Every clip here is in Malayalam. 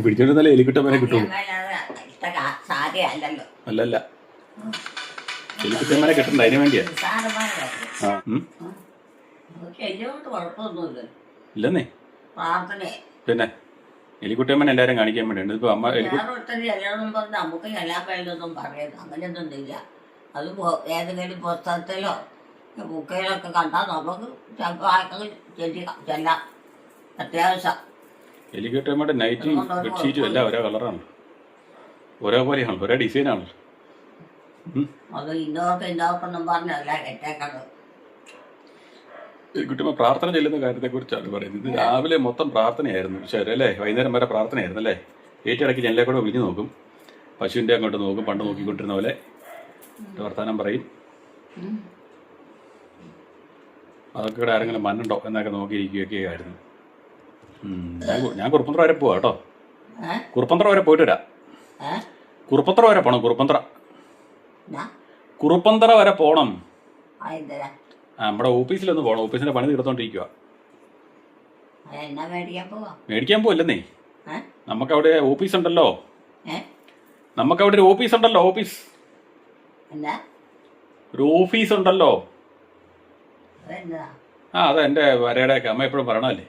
പിടിച്ചോണ്ടല്ലേ എലിക്കുട്ടമ്മനെ കിട്ടുള്ളൂ. അല്ലല്ല, എലിക്കുട്ടമ്മനെ കിട്ടണ്ട, അതിന് വേണ്ടിയാ. ഇല്ലെന്നേ, പിന്നെ എലിക്കുട്ടമ്മനെ എല്ലാരും കാണിക്കാൻ വേണ്ടിയുണ്ട്. ഇപ്പൊ അമ്മ നമുക്ക് ചെല്ലാപ്പയൊന്നും പറയുന്നത് അങ്ങനെയൊന്നും ഇല്ല. അത് ഏതെങ്കിലും പുസ്തകത്തിലോ ബുക്കിലൊക്കെ കണ്ടാൽ നമുക്ക് ചെല്ലാം. അത്യാവശ്യം എലിക്കുട്ടമ്മയുടെ നൈറ്റും ബെഡ്ഷീറ്റും എല്ലാം ഒരേ കളറാണ്, ഒരേ പോലെയാണ്, ഒരേ ഡിസൈനാണ്. അത് ഇന്നോർക്കൊന്നും പറഞ്ഞല്ല കെട്ടേക്കണത്. എലിക്കുട്ടമ്മ പ്രാർത്ഥന ചെല്ലുന്ന കാര്യത്തെ കുറിച്ചാണ് പറയുന്നത്. ഇത് രാവിലെ മൊത്തം പ്രാർത്ഥനയായിരുന്നു, ശരി അല്ലേ? വൈകുന്നേരം വരെ പ്രാർത്ഥനയായിരുന്നു അല്ലേ? ഏറ്റയിടയ്ക്ക് ജനലെ കൂടെ വിളിഞ്ഞു നോക്കും, പശുവിൻ്റെ അങ്ങോട്ട് നോക്കും, പണ്ട് നോക്കിക്കൊണ്ടിരുന്ന പോലെ വർത്താനം പറയും. അതൊക്കെ ഇവിടെ ആരെങ്കിലും മണ്ണുണ്ടോ എന്നൊക്കെ നോക്കിയിരിക്കുകയൊക്കെ ആയിരുന്നു. ഞാൻ കുറുപ്പന്ത്ര വരെ പോവാ കേട്ടോ. കുറുപ്പന്ത്ര വരെ പോയിട്ട് വരാം. കുറുപ്പന്ത്ര വരെ പോണം. കുറുപ്പന്തറ വരെ പോണം. നമ്മുടെ ഓഫീസിലൊന്ന് പോണം. ഓഫീസിന്റെ പണി തീർത്തോണ്ടിരിക്കുക. മേടിക്കാൻ പോവല്ലെന്നേ, നമുക്കവിടെ ഓഫീസ് ഉണ്ടല്ലോ. നമുക്കവിടെ ഒരു ഓഫീസ് ഉണ്ടല്ലോ. ഒരു ഓഫീസ് ഉണ്ടല്ലോ. അത് എന്റെ വരയുടെ ഒക്കെ അമ്മ എപ്പോഴും പറയണല്ലേ.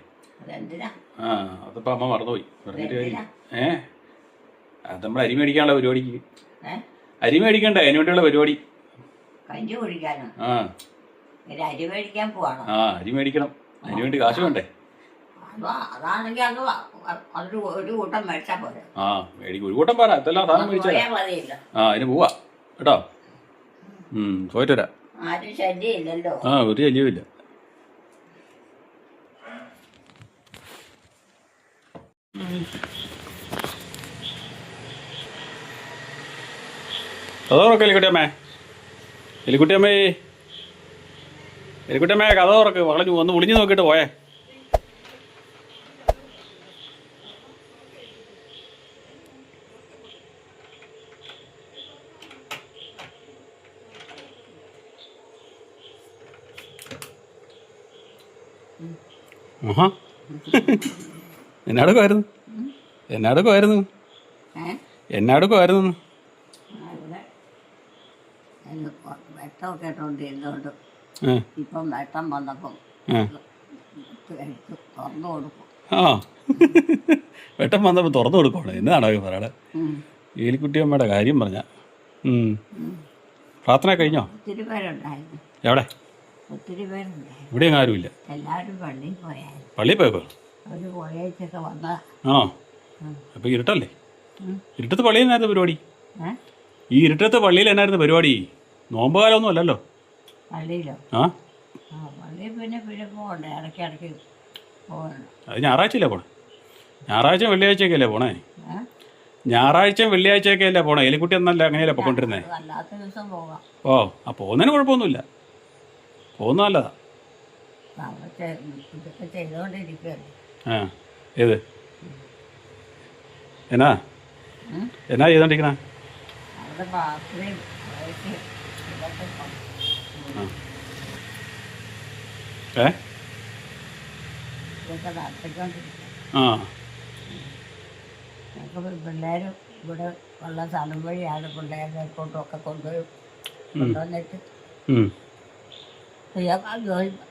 അതിപ്പോ അമ്മ മറന്നുപോയി. പറഞ്ഞിട്ട് കാര്യം. അത് നമ്മൾ അരി മേടിക്കാനുള്ള പരിപാടിക്ക്. അരി മേടിക്കണ്ടേ, അതിന് വേണ്ടിയുള്ള പരിപാടി. അരി മേടിക്കണം, അതിന് വേണ്ടി കാശ് വേണ്ടേ? മേടിക്കും, ഒരു കൂട്ടം പോരാ, ഇതെല്ലാം സാധനം മേടിച്ചാ. അതിന് പോവാ കേട്ടോ. പോയിട്ട് വരാം. ഒരു ശല്യവും ഇല്ല. കഥ തുറക്ക് എലിക്കുട്ടിയമ്മേ. എലിക്കുട്ടിയമ്മേ കഥ തുറക്ക്. വളഞ്ഞു ഒന്ന് വിളിഞ്ഞു നോക്കിയിട്ട് പോയേ. എന്നാടുക്കുമായിരുന്നു. വെട്ടമൊക്കെ ഇട്ടോണ്ടിരുന്നോണ്ട് ഇപ്പം വെട്ടം വന്നപ്പം തുറന്നു കൊടുക്കും. വെട്ടം വന്നപ്പോൾ തുറന്നു കൊടുക്കണം. എന്നാണോ പറയണേ? ഏലിക്കുട്ടിയമ്മയുടെ കാര്യം പറഞ്ഞ പ്രാർത്ഥന കഴിഞ്ഞോ? ഒത്തിരി പേരുണ്ടായിരുന്നു. എവിടെ? ഒത്തിരി പേരുണ്ടായിരുന്നു. ഇവിടെയും ആരുമില്ല. എല്ലാവരും പള്ളിയിൽ പോയായിരുന്നു. പള്ളിയിൽ പോയപ്പോ അവര് പോയേച്ചൊക്കെ വന്നതാ. ആണോ? അപ്പൊ ഇരുട്ടല്ലേ? ഇരുട്ടത്ത് പള്ളിയിൽ എന്നായിരുന്നു പരിപാടി? ഈ ഇരുട്ടത്ത് പള്ളിയിൽ എന്നായിരുന്നു പരിപാടി? നോമ്പ് കാലമൊന്നും അല്ലല്ലോ. പള്ളിയിലോ? പള്ളിയിൽ പിന്നെ പോകണ്ടേ, ഇടയ്ക്കിടയ്ക്ക് പോകണം. അത് ഞായറാഴ്ചയല്ലേ പോണേ? ഞായറാഴ്ച വെള്ളിയാഴ്ചയൊക്കെ അല്ലേ പോണേ? ഞായറാഴ്ച വെള്ളിയാഴ്ചയൊക്കെ അല്ലേ പോണേ? എലിക്കുട്ടി എന്നല്ല അങ്ങനെയല്ലേ പൊക്കൊണ്ടിരുന്നേ? അല്ലാത്ത ദിവസം പോകാം. പോകുന്നതിന് കുഴപ്പമൊന്നുമില്ല, പോകുന്ന നല്ലതാ. ഇതൊക്കെ ചെയ്തോണ്ടിരിക്കുകയല്ലേ. ഏത് എന്നാ ചെയ്തോണ്ടിരിക്കണ? അവിടെ പ്രാർത്ഥനയും ഇതൊക്കെ നടത്തിക്കൊണ്ടിരിക്കുക. പിള്ളേരും ഇവിടെ ഉള്ള സ്ഥലം വഴിയാണ് പിള്ളേരുടെ കൊണ്ടൊക്കെ കൊണ്ടുവന്നിട്ട്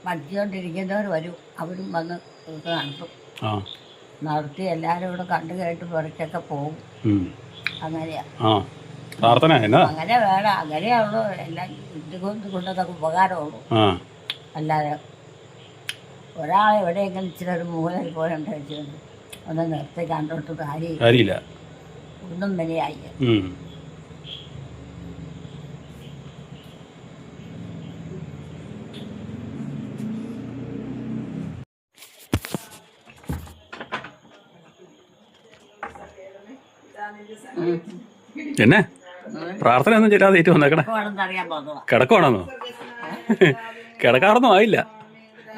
പഠിച്ചുകൊണ്ടിരിക്കുന്നവർ വരും. അവരും വന്ന് ഇതൊക്കെ നടത്തി എല്ലാവരും ഇവിടെ കണ്ടു കേട്ട് പറിച്ചൊക്കെ പോകും. അങ്ങനെയാ പ്രാർത്ഥന. അങ്ങനെ വേണം, അങ്ങനെയുള്ളൂ. എല്ലാം കൊണ്ടൊക്കെ ഉപകാരമുള്ളൂ. അല്ലാതെ ഒരാളെ എവിടെയെങ്കിലും ഇച്ചിരി ഒരു മൂലയിൽ പോലുണ്ടായിട്ടുണ്ട് ഒന്ന് നിർത്തി കണ്ടോട്ട് കാര്യമില്ല. ഒന്നും വിലയായി. എന്നെ പ്രാർത്ഥന ഒന്നും ചെയ്യാതെ ഏറ്റു വന്നേക്കണേ. കിടക്കുവാണെന്നോ? കിടക്കാറൊന്നും ആയില്ല.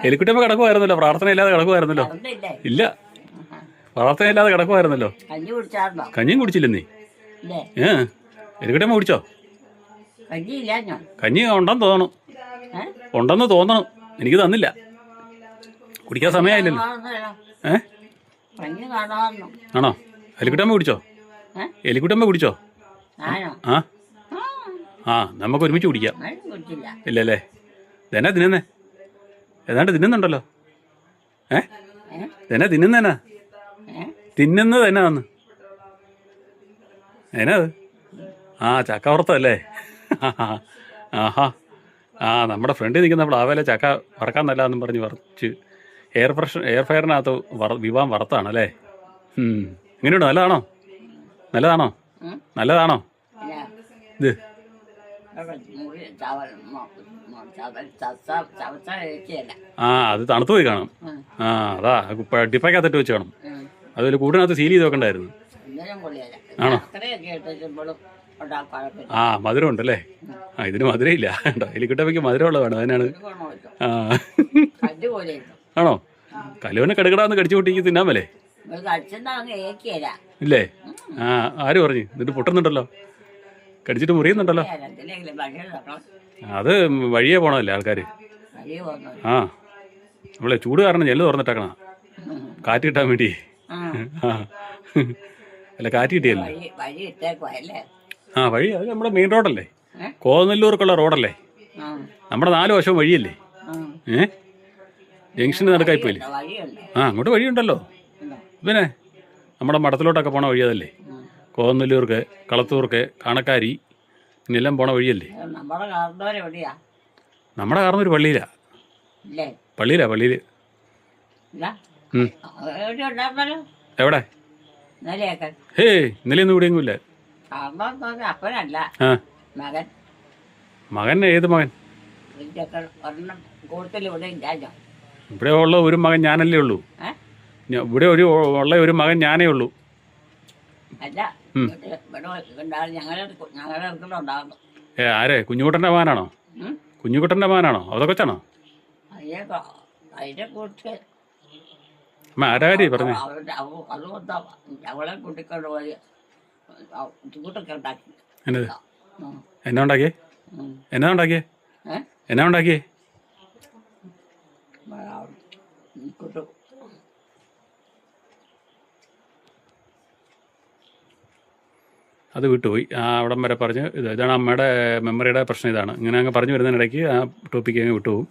എലിക്കുട്ടിയമ്മ കിടക്കുമായിരുന്നല്ലോ, പ്രാർത്ഥന ഇല്ലാതെ കിടക്കുമായിരുന്നല്ലോ. ഇല്ല, പ്രാർത്ഥന ഇല്ലാതെ കിടക്കുമായിരുന്നല്ലോ. കഞ്ഞിയും കുടിച്ചില്ലെന്നേ. എലിക്കുട്ടിയമ്മ കുടിച്ചോ? കഞ്ഞി ഉണ്ടെന്ന് തോന്നണം, എനിക്ക് തന്നില്ല. കുടിക്കാൻ സമയമായില്ലല്ലോ. ഏ പഞ്ഞി കാണാമെന്നു. ആണോ? എലിക്കുട്ടമ്മ കുടിച്ചോ? എലിക്കുട്ടമ്മ കുടിച്ചോ? ഞാനോ? ആ ആ നമുക്ക് ഒരുമിച്ച് കുടിക്കാം. കുടിച്ചില്ല. ഇല്ലല്ലേ? ഇതെന്നാ തിന്നുന്നേ? ഏതാണ്ട് തിന്നുന്നുണ്ടല്ലോ. ഇതെന്നാ തിന്നുന്നേനാ? തിന്നുന്നത് എന്നാന്ന്? എന്നാ അത്? ആ ചക്ക വറുത്തല്ലേ? ആഹാ. ആ നമ്മുടെ ഫ്രണ്ടിൽ നിൽക്കുന്ന പ്ലാവേലെ ചക്ക വറക്കാൻ നല്ലതെന്നും പറഞ്ഞ് വറച്ച് എയർ ഫയറിനകത്ത് വിവാൻ വറുത്താണല്ലേ? എങ്ങനെയുണ്ട്? നല്ലതാണോ? നല്ലതാണോ? നല്ലതാണോ ഇത്? ആ അത് തണുത്തു പോയി കാണും. ആ അതാ ഡിപ്പയ്ക്കകത്തിട്ട് വെച്ച് കാണും. അതുപോലെ കൂടിനകത്ത് സീൽ ചെയ്ത് വെക്കണ്ടായിരുന്നു. ആണോ? ആ മധുരം ഉണ്ടല്ലേ? ആ ഇതിന് മധുരം ഇല്ല കേട്ടോ. എലിക്കുട്ടപ്പയ്ക്ക് മധുരമുള്ള വേണം. അതിനാണ്. ആ ആണോ? കലുവിനെ കിടകിടാന്ന് കടിച്ചു പൊട്ടിക്ക് തിന്നാൻ മേലേ? ഇല്ലേ? ആ ആര് പറഞ്ഞു? എന്നിട്ട് പൊട്ടുന്നുണ്ടല്ലോ, കടിച്ചിട്ട് മുറിയുന്നുണ്ടല്ലോ. അത് വഴിയേ പോണതല്ലേ ആൾക്കാർ. ആ നമ്മളെ ചൂട് കാരണം ജെല്ല് തുറന്നിട്ടേക്കണ കാറ്റ് കിട്ടാൻ വേണ്ടി. ആ അല്ല കാറ്റ് കിട്ടിയല്ലേ? ആ വഴി അത് നമ്മുടെ മെയിൻ റോഡല്ലേ, കോതനെല്ലൂർക്കുള്ള റോഡല്ലേ, നമ്മുടെ 4 വശവും വഴിയല്ലേ. ജംഗ്ഷന് നടക്കായിപ്പോയില്ലേ? ആ അങ്ങോട്ട് വഴിയുണ്ടല്ലോ. പിന്നെ നമ്മുടെ മഠത്തിലോട്ടൊക്കെ പോണ വഴി അതല്ലേ. കോതനെല്ലൂർക്ക്, കളത്തൂർക്ക്, കാണക്കാരി ഇന്നെല്ലാം പോണ വഴിയല്ലേ. നമ്മുടെ കാർന്നൊരു പള്ളിയിലാ. പള്ളിയിൽ എവിടെ? ഹേ ഇന്നലെയൊന്നും ഇവിടെയൊന്നും ഇല്ല. മകൻ ഏത് മകൻ? ഇവിടെ ഉള്ള ഒരു മകൻ ഞാനല്ലേ ഉള്ളൂ. ഇവിടെ ഒരു മകൻ ഞാനേ ഉള്ളൂ. ആരെ? കുഞ്ഞുകുട്ടൻ്റെ മകനാണോ? കുഞ്ഞുകുട്ടൻ്റെ മകനാണോ? അതൊക്കെ കൊച്ചാണോ? അമ്മ ആരാ കാര്യം പറഞ്ഞേ? എന്നത്? എന്നാ ഉണ്ടാക്കിയേ? അത് വിട്ടുപോയി. ആ അവിടം വരെ പറഞ്ഞ് ഇതാണ് അമ്മയുടെ മെമ്മറിയുടെ പ്രശ്നം. ഇതാണ് ഇങ്ങനെ അങ്ങ് പറഞ്ഞു വരുന്നതിനിടയ്ക്ക് ആ ടോപ്പിക്ക് അങ്ങ് വിട്ടുപോകും.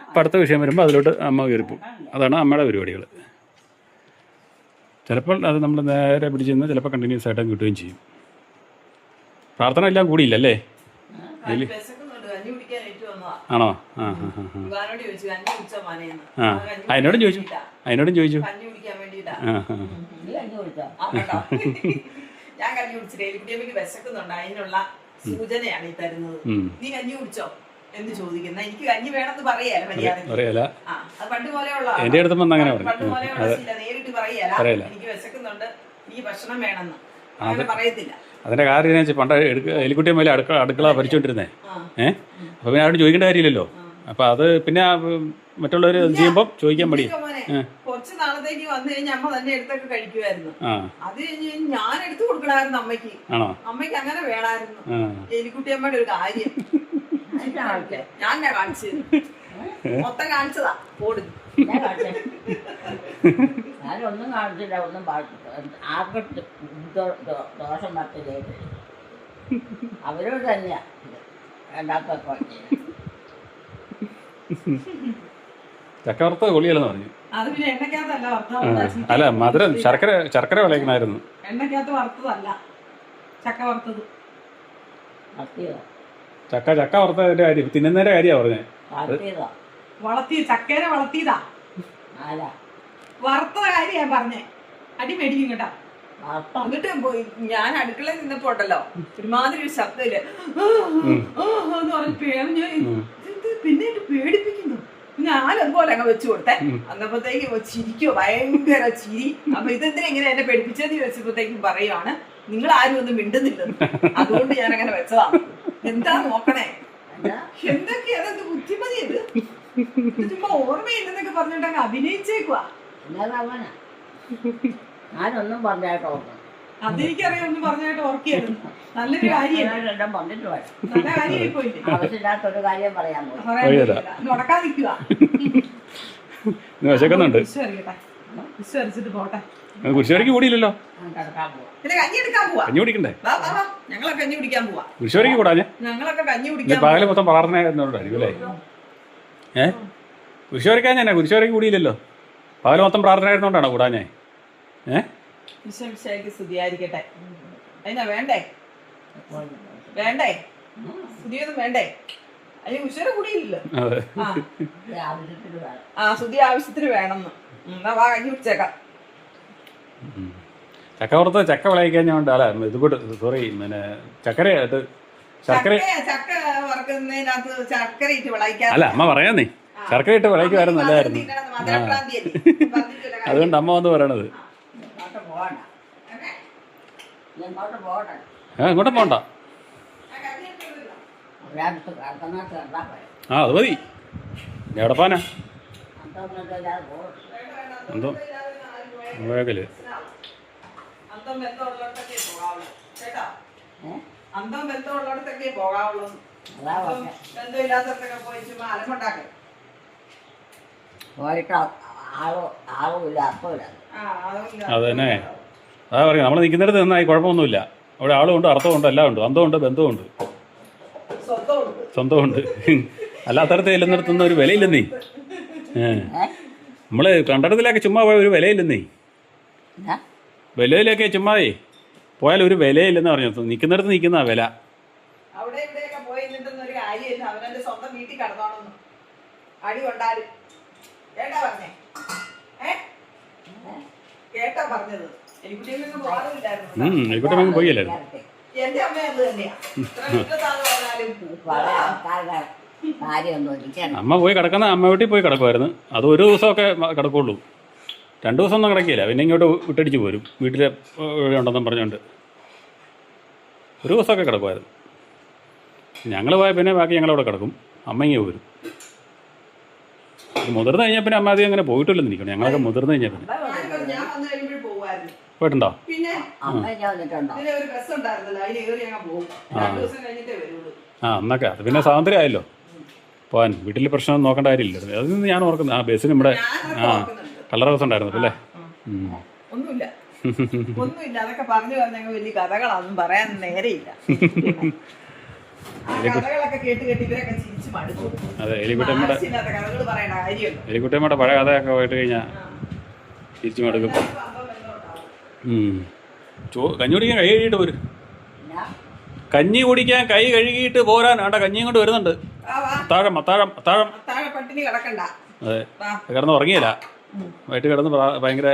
അപ്പം അടുത്ത വിഷയം വരുമ്പോൾ അതിലോട്ട് അമ്മ കയറിപ്പോവും. അതാണ് അമ്മയുടെ പരിപാടികൾ. ചിലപ്പോൾ അത് നമ്മൾ നേരെ പിടിച്ച് നിന്ന് ചിലപ്പോൾ കണ്ടിന്യൂസ് ആയിട്ട് കിട്ടുകയും ചെയ്യും. പ്രാർത്ഥന എല്ലാം കൂടിയില്ലല്ലേ? ആണോ? ആ അതിനോടും ചോദിച്ചു. ഞാൻ കഞ്ഞി കുടിച്ചിട്ട് എലിക്കുട്ടിയമ്മയ്ക്ക് വിശക്കുന്നുണ്ട്, അതിനുള്ള സൂചനയാണ് ഈ തരുന്നത്. നീ കഞ്ഞി കുടിച്ചോ എന്ന് ചോദിക്കുന്ന, എനിക്ക് കഞ്ഞി വേണമെന്ന് പറയാല മര്യാദ. അത് പണ്ട് പോലെയുള്ള നേരിട്ട് പറയാല എനിക്ക് വിശക്കുന്നുണ്ട്, എനിക്ക് ഭക്ഷണം വേണമെന്ന് അങ്ങനെ പറയത്തില്ല. അതിന്റെ കാര്യം എന്ന് വെച്ചാൽ പണ്ട് എലിക്കുട്ടിയമ്മ അടുക്കള ഭരിച്ചോണ്ടിരുന്നേ. അപ്പൊ പിന്നെ അവിടെ ചോദിക്കേണ്ട കാര്യമില്ലല്ലോ. അപ്പൊ അത് പിന്നെ മറ്റുള്ളവർ ചെയ്യുമ്പോൾ ചോദിക്കാൻ മടി. കുറച്ച് നാളത്തേക്ക് വന്നു കഴിഞ്ഞാൽ അമ്മ തന്നെ എടുത്തൊക്കെ കഴിക്കുമായിരുന്നു. അത് കഴിഞ്ഞ് ഞാൻ എടുത്തു കൊടുക്കണമായിരുന്നു അമ്മയ്ക്ക്. അമ്മയ്ക്ക് അങ്ങനെ വേണമായിരുന്നു. എലിക്കുട്ടിയമ്മയുടെ ഒരു കാര്യം ഞാൻ കാണിച്ചത് മൊത്തം കാണിച്ചതാ. ഓട് ഞാനൊന്നും കാണിച്ചില്ല, ഒന്നും ആർക്കും ദോഷം പറ്റില്ല. അവരോട് തന്നെയാ രണ്ടാമത്തെ ചക്ക വറുത്തത് കൊള്ളിയല്ലെന്ന് പറഞ്ഞു. അത് പിന്നെ എണ്ണക്കകത്തല്ല വറുത്ത, അല്ല മധുരം ശർക്കര വിളയിക്കണായിരുന്നു. എണ്ണക്കകത്ത് വറുത്തതല്ല ചക്ക വറുത്തത്. ചക്ക വറുത്തതിന്റെ കാര്യം, തിന്നുന്നതിന്റെ കാര്യമാണ് പറഞ്ഞേ. ചക്കേനെ വളർത്തിയതാ, വറുത്ത കാര്യ പറഞ്ഞേ. അടി മേടിക്കും കേട്ടാ. എന്നിട്ട് ഞാൻ അടുക്കളയിൽ നിന്നപ്പോ ഉണ്ടല്ലോ ഒരുമാതിരി ഒരു ശബ്ദമില്ല എന്ന് പറഞ്ഞ് പിന്നെ പേടിപ്പിക്കുന്നു. ഞാനതുപോലെ അങ്ങ് വെച്ചു കൊടുത്തേ. അന്നപ്പോഴത്തേക്ക് ചിരിക്കോ, ഭയങ്കര ചിരി. അപ്പൊ ഇതെന്തിനാ ഇങ്ങനെ എന്നെ പേടിപ്പിച്ചെന്ന് ചോദിച്ചപ്പോഴത്തേക്കും പറയുവാണ്, നിങ്ങൾ ആരും ഒന്നും മിണ്ടുന്നില്ലെന്ന്, അതുകൊണ്ട് ഞാൻ അങ്ങനെ വെച്ചതാണ്. എന്താ നോക്കണേ, എന്തൊക്കെയാ അതെന്ത് ബുദ്ധിമതി ഇത്, ചുമ്മാ ഓർമ്മയില്ലെന്നൊക്കെ പറഞ്ഞിട്ടങ്ങ് അഭിനയിച്ചേക്കുവാ. ഞാനൊന്നും പറഞ്ഞായിട്ടോ അതെനിക്കറിയാം, ഒന്നും പറഞ്ഞായിട്ട് ഓർക്കിയായിരുന്നു. നല്ലൊരു കാര്യം, നല്ല കാര്യമായി പോയില്ലേ. ആവശ്യമില്ലാത്തൊരു കാര്യം പറയാൻ പോയി നടക്കാൻ നിൽക്കുക. ഇന്ന് വിശക്കുന്നുണ്ട്. വിശ്വസിക്കട്ടെ, വിശ്വസിച്ചിട്ട് പോട്ടെ. കുരിശുവരയ്ക്ക് കൂടിയില്ലല്ലോ. കിടക്കാൻ പോവാം. പിന്നെ കഞ്ഞി എടുക്കാൻ പോവാ. കഞ്ഞി കുടിക്കണ്ടേ? വാ വാ വാ, ഞങ്ങളൊക്കെ കഞ്ഞി കുടിക്കാൻ പോവാ. കുരിശുവരയ്ക്ക് കൂടാഞ്ഞേ? ഞങ്ങളൊക്കെ കഞ്ഞി ഇന്ന് കുടിക്കാൻ പകല് മൊത്തം പ്രാർത്ഥനയായിരുന്നോണ്ടായിരിക്കും അല്ലേ? കുരിശുവരയ്ക്കാൻ ഞാൻ കുരിശുവരയ്ക്ക് കൂടിയില്ലല്ലോ. പകല് മൊത്തം പ്രാർത്ഥനയായിരുന്നോണ്ടാണോ കൂടാഞ്ഞേ? വിശ്വസിക്ക് സ്തുതിയായിരിക്കട്ടെ. അതിനാ വേണ്ടേ? വേണ്ടേ? സ്തുതിയൊന്നും വേണ്ടേ? അതിന് വിശ്വര കൂടിയില്ലല്ലോ. അതെ. ആ ആവശ്യത്തിന് വേണം. ആ, സ്തുതി ആവശ്യത്തിന് വേണമെന്ന്. എന്നാ വാ, കഞ്ഞി കുടിച്ചേക്കാം. ചക്ക പുറത്ത് ചക്ക വിളയിക്കഴിഞ്ഞോണ്ട് അല്ല ഇത് കൂട്ട് സോറി പിന്നെ ചക്കര ഇത് ശർക്കര ചക്ക വറക്കുന്നതിനകത്ത് ചക്കര ഇട്ട് വിളയിക്കാൻ. അല്ല അമ്മ പറയാന്നേ ശർക്കര ഇട്ട് വിളയിക്കുമായിരുന്നു നല്ലതായിരുന്നു. അതുകൊണ്ട് അമ്മ വന്ന് പറയണത്. ഇങ്ങോട്ട് പോകണ്ട. ഇങ്ങോട്ട് പോകണ്ട. ഇങ്ങോട്ടും പോണ്ട. ഒരാൾക്ക് കിടക്കുന്നിടത്ത് കിടന്നാൽ പോരെ. അത് മതി. എവിടെപ്പാനാ അതൊന്നുമില്ലാതെ പോകും. എന്തോ വേഗല് അന്തം ബന്ധമുള്ളിടത്തൊക്കെ പോകാവുള്ളൂ കേട്ടോ. ഏഹ് അന്തം ബന്ധമുള്ളിടത്തൊക്കെ പോകാവുള്ളൂ. അതാ പറഞ്ഞെ. ബന്ധമില്ലാത്തടത്തൊക്കെ പോയി ചുമ്മാ അലമുണ്ടാക്കേ. പോയിട്ട് ആളുമില്ല അർത്ഥമില്ല. അത് തന്നെ അതാ പറയാം. നമ്മൾ നിൽക്കുന്നിടത്ത് നിന്നായി കുഴപ്പമൊന്നുമില്ല. അവിടെ ആളുമുണ്ട് അർത്ഥമുണ്ട് എല്ലാം ഉണ്ട്. അന്തമുണ്ട് ബന്ധമുണ്ട് സ്വന്തമുണ്ട്. അല്ലാത്തടത്ത് ചെല്ലുന്നിടത്തൊന്നും ഒരു വിലയില്ലെന്നേ. നമ്മള് കണ്ടിടത്തിലൊക്കെ ചുമ്മാ പോയ ഒരു വിലയില്ലെന്നേ. വിലയിലൊക്കെ ചുമ്മാതേ പോയാൽ ഒരു വിലയില്ലെന്ന് പറഞ്ഞു. നിൽക്കുന്നിടത്ത് നിൽക്കുന്ന വില. അവിടെ ഇവിടെയൊക്കെ പോയി നിന്നിട്ടൊന്നും ഒരു കാര്യമില്ല. അവനെ സ്വന്തം വീട്ടിൽ കടന്നോണെന്ന് അടി കൊണ്ടാലും കേട്ടാ പറഞ്ഞേ. കേട്ടാ പറഞ്ഞത്. എനിക്കുട്ടിയൊന്നും പോകാറില്ലായിരുന്നു. ആയിക്കോട്ടെ പോയില്ലായിരുന്നു. എന്റെ അമ്മ അത് തന്നെയാ. പല ആൾക്കാരുടെ കാര്യമൊന്നും ഇരിക്കണം. അമ്മ പോയി കിടക്കുന്ന അമ്മ വീട്ടിൽ പോയി കിടക്കുമായിരുന്നു. അത് ഒരു ദിവസമൊക്കെ കിടക്കുള്ളൂ. 2 ദിവസം ഒന്നും കിടക്കില്ല. പിന്നെ ഇങ്ങോട്ട് വിട്ടടിച്ച് പോരും. വീട്ടിൽ ഉണ്ടെന്നും പറഞ്ഞുകൊണ്ട് ഒരു ദിവസമൊക്കെ കിടക്കുമായിരുന്നു. ഞങ്ങൾ പോയാൽ പിന്നെ ബാക്കി ഞങ്ങളവിടെ കിടക്കും. അമ്മ ഇങ്ങനെ പോരും. മുതിർന്ന് കഴിഞ്ഞാൽ പിന്നെ അമ്മ അധികം അങ്ങനെ പോയിട്ടില്ലെന്ന് ഇരിക്കണം. ഞങ്ങളൊക്കെ മുതിർന്ന് കഴിഞ്ഞാൽ പിന്നെ ഞാൻ വന്നു കഴിയുമ്പോൾ പോവായിരുന്നു. പോയിട്ടുണ്ടോ? പിന്നെ അമ്മ വന്നിട്ടുണ്ടോ? ഇതിലെ ഒരു ബസ് ഉണ്ടായിരുന്നല്ലോ, അതിൽ കയറി ഞങ്ങൾ പോകും. 2 ദിവസം കഴിഞ്ഞിട്ടേ വരുള്ളൂ. എന്നൊക്കെ അത് പിന്നെ സ്വാതന്ത്ര്യമായല്ലോ പോകാൻ. വീട്ടിൽ പ്രശ്നം നോക്കേണ്ട കാര്യമില്ല. അതിൽ നിന്ന് ഞാൻ ഓർക്കുന്നത് ആ ബസ്സിന് ഇവിടെ കളർ ഹൗസ് ഉണ്ടായിരുന്നു അല്ലേ? ഒന്നുമില്ല ഒന്നുമില്ല. അതൊക്കെ പറഞ്ഞു പറഞ്ഞ വലിയ കഥകളൊന്നും പറയാൻ നേരെയില്ല. കഥകളൊക്കെ കേട്ട് കേട്ട് ഇവരൊക്കെ ചിരിച്ചു മടുക്കും. അതെ. എലിക്കുട്ടിയമ്മയുടെ കഥകൾ പറയേണ്ട കാര്യമല്ലോ. എലിക്കുട്ടിയമ്മയുടെ പഴയ കഥയൊക്കെ പോയിട്ട് കഴിഞ്ഞാൽ തിരിച്ചു മടുക്കും. കഞ്ഞി കുടിക്കാൻ കൈ കഴുകിയിട്ട് പോരും. കഞ്ഞി കുടിക്കാൻ കൈ കഴുകിയിട്ട് പോരാൻ ആണ്ട കഞ്ഞിയും കൊണ്ട് വരുന്നുണ്ട്. അത്താഴം അത്താഴം അത്താഴം. പട്ടിണി കിടക്കണ്ട. അതെ. കിടന്ന് ഉറങ്ങിയില്ല. വൈകിട്ട് കിടന്ന് ഭയങ്കര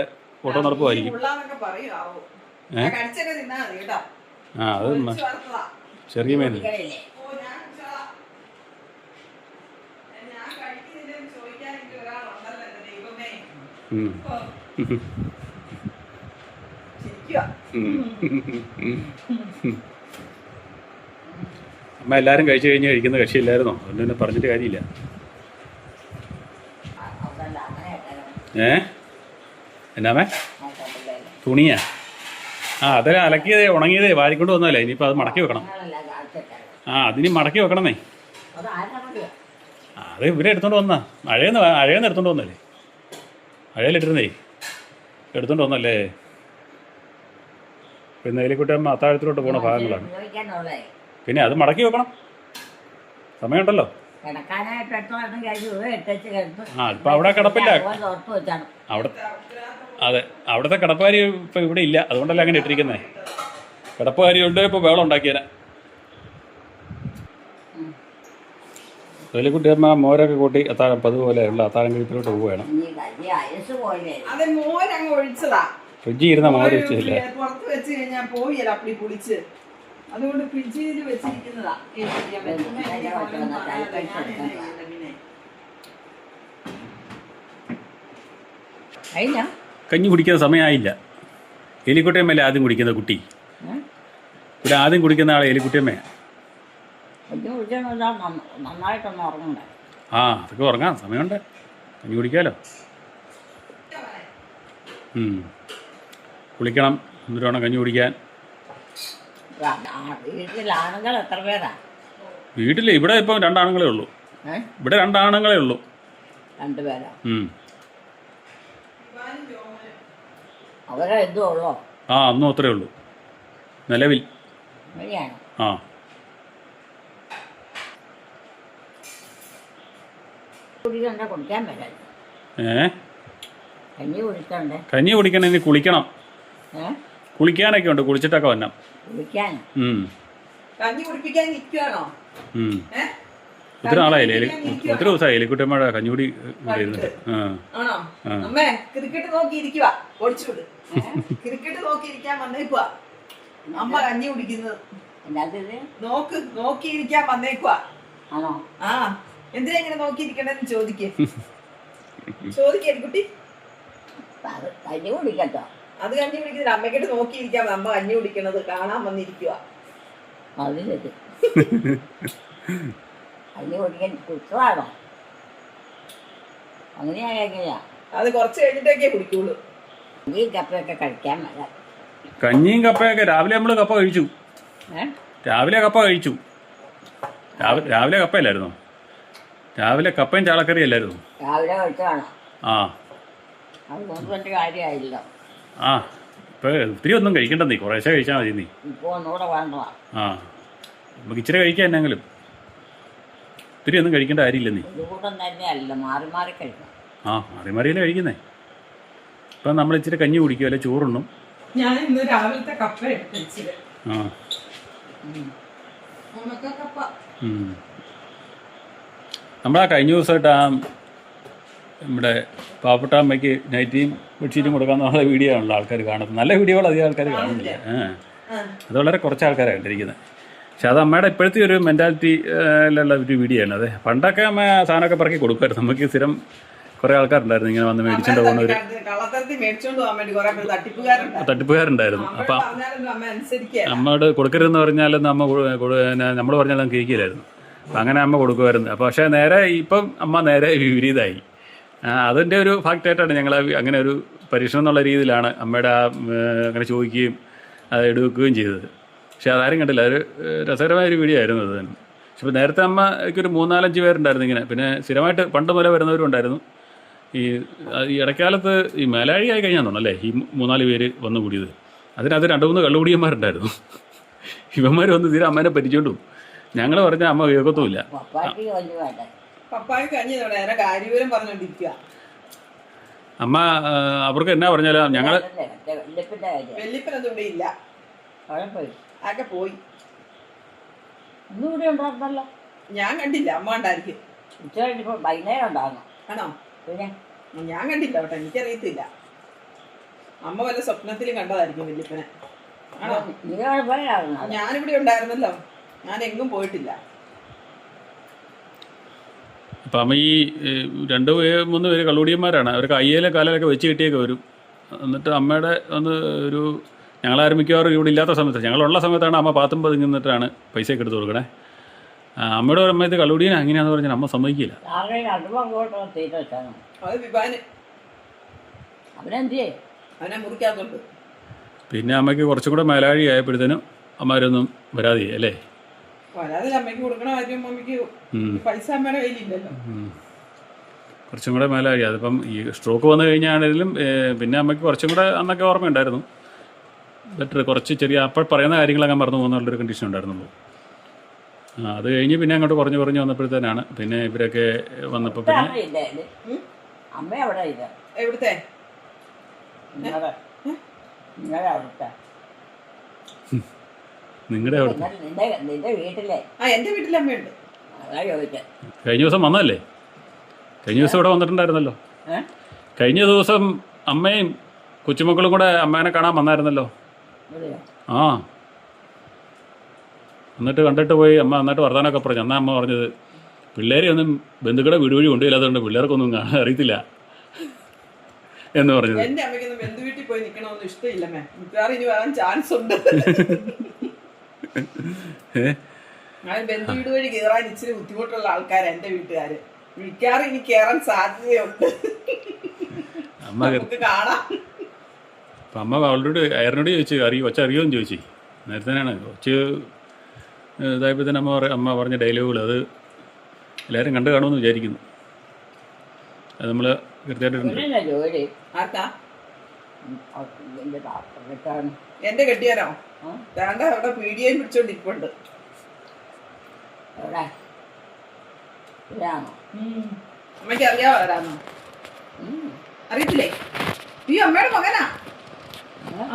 ഓട്ടോ നടപ്പുമായിരിക്കും. അത് ചെറിയ മീൻ. അമ്മ എല്ലാവരും കഴിച്ചു കഴിഞ്ഞ് കഴിക്കുന്ന കക്ഷിയില്ലായിരുന്നോ? അതുകൊണ്ട് തന്നെ പറഞ്ഞിട്ട് കാര്യമില്ല. എന്നാമേ തുണിയാ? അതെ അലക്കിയതേ ഉണങ്ങിയതേ വാരിക്കൊണ്ട് വന്നല്ലേ. ഇനിയിപ്പോൾ അത് മടക്കി വെക്കണം. അതിനി മടക്കി വെക്കണമെന്നേ. അത് ഇവരെ എടുത്തോണ്ട് വന്നാ മഴയെന്ന് എടുത്തോണ്ട് വന്നല്ലേ. മഴയിലിട്ടിരുന്നേ എടുത്തോണ്ട് വന്നല്ലേ. പിന്നെ എലിക്കുട്ടിയമ്മ അത്താഴത്തിലോട്ട് പോണ ഭാഗങ്ങളാണ്. പിന്നെ അത് മടക്കി വെക്കണം. സമയമുണ്ടല്ലോ. ഇപ്പം അവിടെ കിടപ്പില്ല. അവിടെ അതെ അവിടുത്തെ കിടപ്പുകാരി ഇപ്പം ഇവിടെ ഇല്ല. അതുകൊണ്ടല്ലേ അങ്ങനെ ഇട്ടിരിക്കുന്നേ. കിടപ്പുകാരി ഉണ്ട് ഇപ്പോൾ ബഹളം ഉണ്ടാക്കിയേനെ. എലിക്കുട്ടിയമ്മ മോരൊക്കെ കൂട്ടി അത്താഴം പതുപോലെയുള്ള അത്താഴം കഴിപ്പിലോട്ട് പോവുകയാണ്. ഫ്രിഡ്ജിൽ ഇരുന്ന മോര് വെച്ചില്ല. പുറത്ത് വെച്ച് കഴിഞ്ഞാൽ പോയില്ല അപ്പടി പൊളിച്ച്. അതുകൊണ്ട് ഫ്രിഡ്ജിൽ വെച്ചിരിക്കുന്നതാ. കഞ്ഞി കുടിക്കുന്ന സമയമായില്ല. എലിക്കുട്ടിയമ്മല്ലേ ആദ്യം കുടിക്കുന്ന കുട്ടി. ഇവിടെ ആദ്യം കുടിക്കുന്ന ആളെ എലിക്കുട്ടിയമ്മയാണ്. നന്നായിട്ടൊന്നും ഉറങ്ങണ്ടേ? അതൊക്കെ ഉറങ്ങാം. സമയമുണ്ട്. കഞ്ഞി കുടിക്കാമല്ലോ. കുളിക്കണം. എന്നിട്ട് വേണം കഞ്ഞി കുടിക്കാൻ. വീട്ടിൽ ആണുങ്ങൾ എത്ര പേരാ? വീട്ടിൽ ഇവിടെ ഇപ്പം 2 ആണുങ്ങളേ ഉള്ളൂ. ഇവിടെ 2 ആണുങ്ങളേ ഉള്ളൂ. 2 പേരാ? അവരെ എന്തും ഉള്ളോ? ആ അന്നും അത്രേ ഉള്ളൂ നിലവിൽ. അങ്ങനെയാണ്. ആ കുടിക്കണ്ടേ? കുടിക്കാൻ പറ്റില്ല. കഞ്ഞി കുടിക്കണ്ടേ? കഞ്ഞി കുടിക്കണമെങ്കിൽ കുളിക്കണം. കുളിക്കാനൊക്കെ ഉണ്ട്, കുളിച്ചിട്ടൊക്കെ വരണം. കുടിക്കാനോ? കഞ്ഞി കുടിപ്പിക്കാൻ നിൽക്കുകയാണോ? ഒത്തിരി നാളായില്ലേ, ഒത്തിരി ദിവസമായി എലിക്കുട്ടമ്മയുടെ കഞ്ഞുകൂടി ഇരുന്നിട്ട്. ആണോ? അമ്മേ ക്രിക്കറ്റ് നോക്കിയിരിക്കുക, ഓടിച്ചുവിട്. ക്രിക്കറ്റ് നോക്കിയിരിക്കാൻ വന്നേക്കുവാ അമ്മ കഞ്ഞി കുടിക്കുന്നത്. നോക്കിയിരിക്കാൻ വന്നേക്കുവാ. ആണോ? ആ എന്തിനാ ഇങ്ങനെ നോക്കിയിരിക്കണെന്ന് ചോദിക്കേ കുട്ടി. കഞ്ഞി കുടിക്കട്ടോ? അത് കഞ്ഞി കുടിക്കുന്നത് അമ്മയ്ക്കിട്ട് നോക്കിയിരിക്കാൻ അമ്മ കഞ്ഞി കുടിക്കണത് കാണാൻ വന്നിരിക്കുക. അത് ശരി. കഞ്ഞി കുടിക്കാൻ കുറ്റമാണോ? അങ്ങനെയാ? അത് കുറച്ച് കഴിഞ്ഞിട്ടൊക്കെ കുടിക്കുള്ളൂ. കഞ്ഞിയും കപ്പയൊക്കെ കഴിക്കാൻ വരാം. കഞ്ഞിയും കപ്പയൊക്കെ രാവിലെ നമ്മൾ കപ്പ കഴിച്ചു. രാവിലെ കപ്പ കഴിച്ചു. രാവിലെ കപ്പയല്ലായിരുന്നോ? രാവിലെ കപ്പയും ചാളക്കറി അല്ലായിരുന്നു? രാവിലെ കഴിച്ചതാണോ? ആ അതൊന്നും കാര്യമായില്ല. ആ ഇപ്പൊ ഒത്തിരി ഒന്നും കഴിക്കണ്ട, നീ കുറേശ്ശെ കഴിച്ചാൽ മതി. നീ ഇപ്പൊ ഒന്നുകൂടെ വേണ്ടതാ. ആ നമുക്ക് ഇച്ചിരി കഴിക്കാൻ എന്നെങ്കിലും, ഒത്തിരി ഒന്നും കഴിക്കേണ്ട കാര്യമില്ല. നീ ഒരു കൂട്ടം തന്നെയല്ല, മാറി മാറി കഴിക്കണം. ആ മാറി മാറിയല്ലേ കഴിക്കുന്നേ. ഇപ്പം നമ്മൾ ഇച്ചിരി കഞ്ഞി കുടിക്കും, അല്ലെ ചോറുണ്ണും. ഞാൻ ഇന്ന് രാവിലത്തെ കപ്പ എടുത്തിച്ചിട്ട്. ആ കപ്പ നമ്മളാ കഴിഞ്ഞ ദിവസമായിട്ട് നമ്മുടെ പാവപ്പെട്ട അമ്മയ്ക്ക് നൈറ്റിയും ബെഡ്ഷീറ്റും കൊടുക്കാന്നുള്ള വീഡിയോ ആണല്ലോ ആൾക്കാർ കാണുന്നത്. നല്ല വീഡിയോകൾ അധികം ആൾക്കാർ കാണുന്നില്ല. അത് വളരെ കുറച്ച് ആൾക്കാരാണ് കണ്ടിരിക്കുന്നത്. പക്ഷെ അത് അമ്മയുടെ ഇപ്പോഴത്തെ ഒരു മെൻറ്റാലിറ്റിയിലുള്ള ഒരു വീഡിയോ ആണ്. അതെ, പണ്ടൊക്കെ അമ്മ സാധനമൊക്കെ പറക്കി കൊടുക്കുമായിരുന്നു. നമുക്ക് സ്ഥിരം കുറേ ആൾക്കാരുണ്ടായിരുന്നു ഇങ്ങനെ വന്ന് മേടിച്ചോണ്ട് പോകുന്നവർ, തട്ടിപ്പുകാരുണ്ടായിരുന്നു. അപ്പം അമ്മയോട് കൊടുക്കരുതെന്ന് പറഞ്ഞാലും നമ്മൾ പറഞ്ഞാലും കേൾക്കില്ലായിരുന്നു. അപ്പം അങ്ങനെ അമ്മ കൊടുക്കുമായിരുന്നു. അപ്പോൾ പക്ഷേ നേരെ ഇപ്പം അമ്മ നേരെ വിപരീതമായി. അതിൻ്റെ ഒരു ഫാക്റ്റായിട്ടാണ് ഞങ്ങൾ അങ്ങനെ ഒരു പരീക്ഷണം എന്നുള്ള രീതിയിലാണ് അമ്മയുടെ അങ്ങനെ ചോദിക്കുകയും അത് എടുക്കുകയും ചെയ്തത്. പക്ഷെ അതാരും കണ്ടില്ല. അതൊരു രസകരമായൊരു വീഡിയോ ആയിരുന്നു അത് തന്നെ. പക്ഷെ ഇപ്പോൾ നേരത്തെ അമ്മയ്ക്കൊരു 3-4-5 പേരുണ്ടായിരുന്നു ഇങ്ങനെ. പിന്നെ സ്ഥിരമായിട്ട് പണ്ട് മുതലേ വരുന്നവരും ഉണ്ടായിരുന്നു. ഈ ഇടക്കാലത്ത് ഈ മേലാഴിയായി കഴിഞ്ഞാൽ തോന്നല്ലേ ഈ 3-4 പേര് വന്നു കൂടിയത്. അതിനകത്ത് 2-3 കള്ളുകുടിയന്മാരുണ്ടായിരുന്നു. ഇവന്മാർ വന്ന് തീരെ അമ്മേനെ പരിചയമുണ്ടു. ഞങ്ങൾ പറഞ്ഞാൽ അമ്മ കേൾക്കത്തുമില്ല. അമ്മ അവർക്ക് എന്നാ പറഞ്ഞാലും ഞങ്ങൾ ഞാൻ കണ്ടില്ല. അമ്മ ഉണ്ടായിരിക്കും. വൈകുന്നേരം ഉണ്ടാകുന്നു. ആണോ? ഞാൻ കണ്ടില്ല കേട്ടോ, എനിക്കറിയത്തില്ല. അമ്മ വല്ല സ്വപ്നത്തിലും കണ്ടതായിരിക്കും വല്യപ്പനെ. ആണോ? ഞാനിവിടെ ഉണ്ടായിരുന്നല്ലോ, ഞാൻ എങ്ങും പോയിട്ടില്ല. അപ്പം അമ്മ ഈ 2-3 പേര് കള്ളുടിയന്മാരാണ്. അവർക്ക് അയ്യയിലെ കാലിലൊക്കെ വെച്ച് കിട്ടിയൊക്കെ വരും. എന്നിട്ട് അമ്മയുടെ ഒന്ന് ഒരു ഞങ്ങളാരും മിക്കവാറും ഇവിടെ ഇല്ലാത്ത സമയത്ത്, ഞങ്ങളുള്ള സമയത്താണ് അമ്മ പാത്തും പതുങ്ങിന്നിട്ടാണ് പൈസയൊക്കെ എടുത്ത് കൊടുക്കണേ. അമ്മയുടെ ഒരു അമ്മ ഇത് കള്ളുടിയൻ അങ്ങനെയാണെന്ന് പറഞ്ഞാൽ അമ്മ സമ്മതിക്കില്ല. പിന്നെ അമ്മയ്ക്ക് കുറച്ചും കൂടെ മേലാഴി ആയപ്പോഴത്തേനും അമ്മമാരൊന്നും വരാതെ അല്ലേ? കുറച്ചും കൂടെ മേലാഴി. അതിപ്പം ഈ സ്ട്രോക്ക് വന്നു കഴിഞ്ഞാണെങ്കിലും പിന്നെ അമ്മയ്ക്ക് കുറച്ചും കൂടെ അന്നൊക്കെ ഓർമ്മയുണ്ടായിരുന്നു. ബെറ്റർ കുറച്ച് ചെറിയ അപ്പോൾ പറയുന്ന കാര്യങ്ങളൊക്കെ മറന്നു പോകുന്നുള്ളൊരു കണ്ടീഷൻ ഉണ്ടായിരുന്നുള്ളൂ. അത് കഴിഞ്ഞ് പിന്നെ അങ്ങോട്ട് കുറഞ്ഞ് വന്നപ്പോഴത്തേനാണ് പിന്നെ ഇവരൊക്കെ വന്നപ്പോൾ പിന്നെ നിങ്ങളുടെ കഴിഞ്ഞ ദിവസം വന്നതല്ലേ? കഴിഞ്ഞ ദിവസം ഇവിടെ വന്നിട്ടുണ്ടായിരുന്നല്ലോ. കഴിഞ്ഞ ദിവസം അമ്മയും കൊച്ചുമക്കളും കൂടെ അമ്മേനെ കാണാൻ വന്നായിരുന്നല്ലോ. ആ എന്നിട്ട് കണ്ടിട്ട് പോയി. അമ്മ എന്നിട്ട് വർത്താനമൊക്കെ പറഞ്ഞു. അന്നാ അമ്മ പറഞ്ഞത് പിള്ളേരെ ഒന്നും ബന്ധുക്കളുടെ വീട് വഴി കൊണ്ടുപോയില്ലാത്തതുകൊണ്ട് പിള്ളേർക്കൊന്നും കാണാൻ അറിയത്തില്ല എന്ന് പറഞ്ഞത്. എന്റെ അമ്മയ്ക്കൊന്നും ബന്ധു വീട്ടിൽ പോയി നിൽക്കണമെന്ന് ഇഷ്ടമില്ല. ഇനി വരാൻ ചാൻസ് ഉണ്ട്. ബന്ധു വീട് വഴി കയറാൻ ഇച്ചിരി ബുദ്ധിമുട്ടുള്ള ആൾക്കാരാണ് എന്റെ വീട്ടുകാര്. മിക്കവാറും ഇനി കയറാൻ സാധ്യതയുണ്ട്. നമുക്ക് കാണാം. അപ്പം അമ്മ അവളോട് അയറിനോട് ചോദിച്ചു, അറിയുമെന്ന് ചോദിച്ചു. നേരത്തേനാണ് കൊച്ച് ഇതായപ്പോൾ തന്നെ അമ്മ പറഞ്ഞ ഡയലോഗുകൾ അത് എല്ലാവരും കണ്ടു കാണുമെന്ന് വിചാരിക്കുന്നു. അത് നമ്മൾ കൃത്യമായിട്ടുണ്ട്. ഇവരല്ലേ ജോലി ആർക്കാ? ഇതിന്റെ പാത്രത്താണ്. എന്റെ കെട്ടിയാനോ? ആ? വേണ്ട, അവിടെ പീഡിയയും പിടിച്ചോണ്ടിരിപ്പുണ്ട്. എവിടെ ഇതാണോ? അമ്മയ്ക്ക് അറിയാവോ ആരാന്നോ? അറിയത്തില്ലേ? ഈ അമ്മയുടെ മകനാ.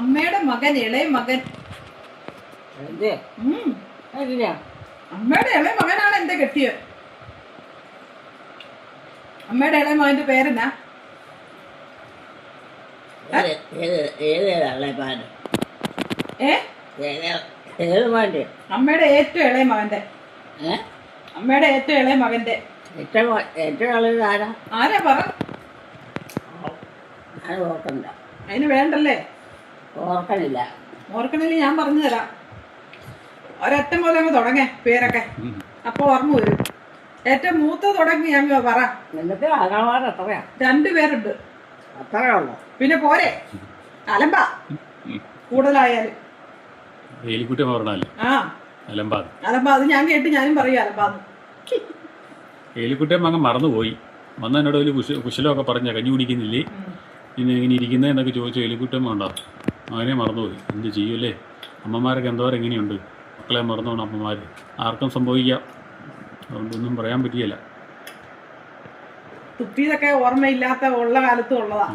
അമ്മയുടെ മകൻ, ഇളയ മകൻ. എന്ത് അതിനാ? അമ്മയുടെ ഇളയ മകനാണ് എന്റെ കെട്ടിയ. അമ്മയുടെ ഇളയ മകന്റെ പേരെന്നാ? ഏതേതല്ലേ പാല്? ഏ? ഏത് പാല്? അമ്മയുടെ ഏറ്റവും ഇളയ മകന്റെ. അമ്മയുടെ ഏറ്റവും ഇളയ മകന്റെ. ഏറ്റവും ഇളയത് ആരാ? ആരാ പറ? അത് ഓർക്കണ്ട. അതിന് വേണ്ടല്ലേ? ഓർക്കണില്ല. ഓർക്കണില്ല, ഞാൻ പറഞ്ഞു തരാം. ഒരറ്റം പോലെ അങ്ങ് തുടങ്ങേ പേരൊക്കെ, അപ്പൊ ഓർമ്മ വരും. ഏറ്റവും മൂത്ത തുടങ്ങി ഞാൻ പറ. എന്നിട്ട് ആകാമാർ എത്രയാ? 2 പേരുണ്ട്. അത്രയേ ഉള്ളൂ. പിന്നെ പോരെ അലമ്പ കൂടുതലായാലും. എലിക്കുട്ടി പറഞ്ഞാലേ ആ അലമ്പാത്. അലമ്പ, അത് ഞാൻ കേട്ട് ഞാനും പറയും അലമ്പാന്ന്. എലിക്കുട്ടിയും മകൻ മറന്നുപോയി. വന്ന എന്നോട് വലിയ കുശലമൊക്കെ പറഞ്ഞ കഞ്ഞി കുടിക്കുന്നില്ലേ, പിന്നെ ഇങ്ങനെ ഇരിക്കുന്നത് എന്നൊക്കെ ചോദിച്ചു. എലിക്കുട്ടിയമ്മ ഉണ്ടോ? മകനെ മറന്നുപോയി. എന്ത് ചെയ്യൂല്ലേ? അമ്മമാരൊക്കെ എന്തോരം എങ്ങനെയുണ്ട്, മക്കളെ മറന്നു പോകണം അമ്മമാർ. ആർക്കും സംഭവിക്കാം, അതുകൊണ്ടൊന്നും പറയാൻ പറ്റിയല്ല. തുപ്പിയതൊക്കെ ഓർമ്മയില്ലാത്ത ഉള്ള കാലത്തും ഉള്ളതാ.